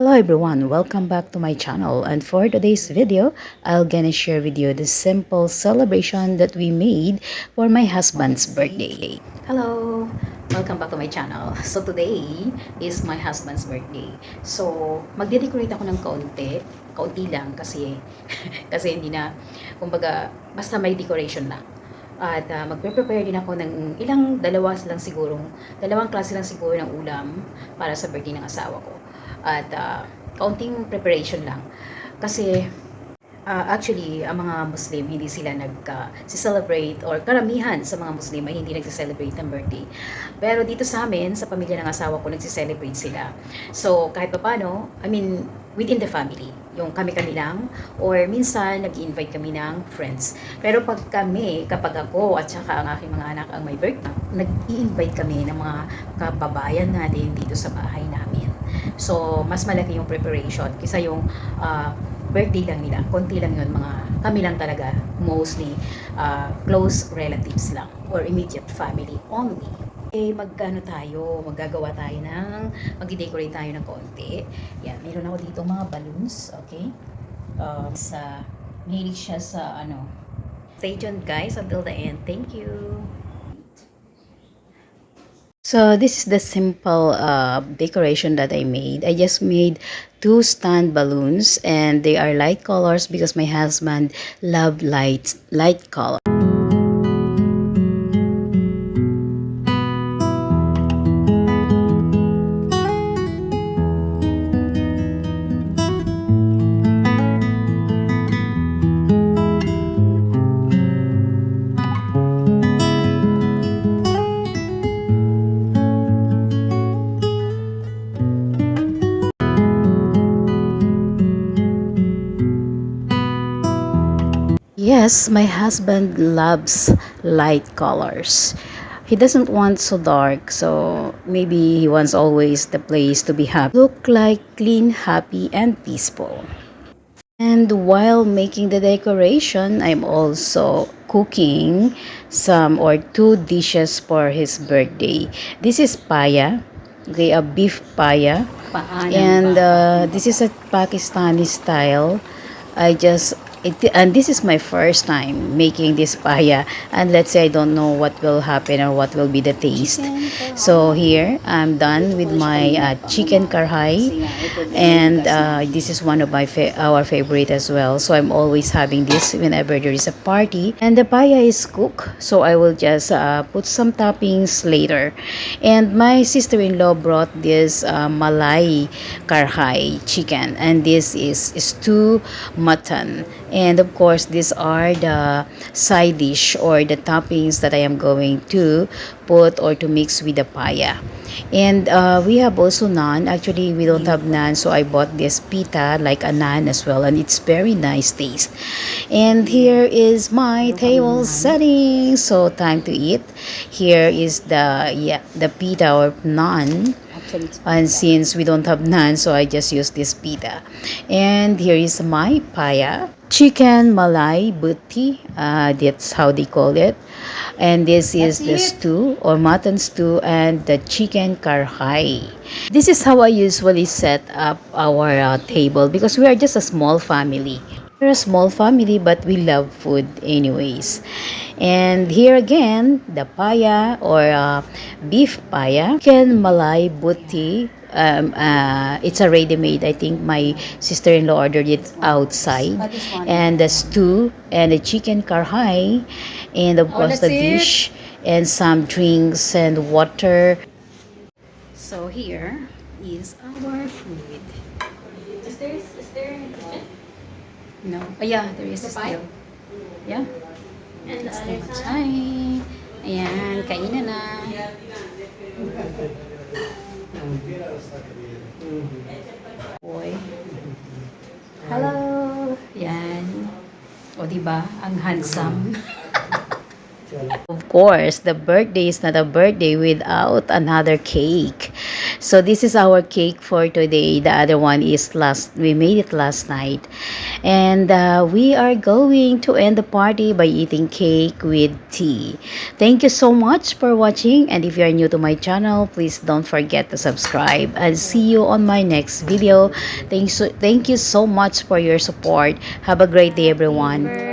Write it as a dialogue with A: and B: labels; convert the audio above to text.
A: Hello everyone, welcome back to my channel, and for today's video, I'll gonna share with you the simple celebration that we made for my husband's birthday. Hello! Welcome back to my channel. So today is my husband's birthday. So magde-decorate ako ng kaunti lang kasi kasi hindi na, kumbaga, basta may decoration lang. At magpe-prepare din ako ng dalawang klase lang siguro ng ulam para sa birthday ng asawa ko. At kaunting preparation lang. Kasi actually, ang mga Muslim, hindi sila nag-celebrate, or karamihan sa mga Muslim ay hindi nag-celebrate ng birthday. Pero dito sa amin, sa pamilya ng asawa ko, nag-celebrate sila. So, kahit paano, I mean, within the family, yung kami-kami lang, or minsan, nag-invite kami ng friends. Pero kapag ako at saka ang aking mga anak ang may birthday, nag-i-invite kami ng mga kababayan natin dito sa bahay namin. So, mas malaki yung preparation kaysa yung birthday lang nila. Konti lang yun, kami lang talaga, mostly close relatives lang or immediate family only. Maggagawa tayo mag-decorate tayo ng konti. Yan, meron ako dito mga balloons, okay? Mahilig siya sa Stay tuned guys until the end. Thank you! So this is the simple decoration that I made. I just made two stand balloons, and they are light colors because my husband loved light color. Yes, my husband loves light colors. He doesn't want so dark, so maybe he wants always the place to be happy. Look like clean, happy, and peaceful. And while making the decoration, I'm also cooking some or two dishes for his birthday. This is paya, okay, a beef paya. And this is a Pakistani style. And this is my first time making this paya, and let's say I don't know what will happen or what will be the taste. So here I'm done with my chicken karhai, and this is one of our favorite as well. So I'm always having this whenever there is a party. And the paya is cooked, so I will just put some toppings later. And my sister-in-law brought this Malay karhai chicken, and this is stew mutton. And of course, these are the side dish or the toppings that I am going to put or to mix with the paya. And we have also naan. Actually, we don't have naan, so I bought this pita like a naan as well, and it's very nice taste. And here is my table setting. So time to eat. Here is the pita or naan. And since we don't have naan, so I just use this pita. And here is my paya. Chicken Malay butti, that's how they call it. And this is the stew or mutton stew and the chicken karhai. This is how I usually set up our table because we are just a small family. We're a small family, but we love food anyways. And here again, the paya or beef paya, chicken Malay butti. It's a ready-made. I think my sister-in-law ordered it outside. And the stew and the chicken karhai, and of course the dish and some drinks and water. So here is our food. Is there in the kitchen? No. Oh yeah, there is still. Yeah. And the other side. Ayan, kainan na. Boy. Hello. Yan. O diba? Ang handsome. Of course, the birthday is not a birthday without another cake. So this is our cake for today. The other one is we made it last night. And we are going to end the party by eating cake with tea. Thank you so much for watching, and if you are new to my channel, please don't forget to subscribe, and see you on my next video. Thank you so much for your support. Have a great day, everyone.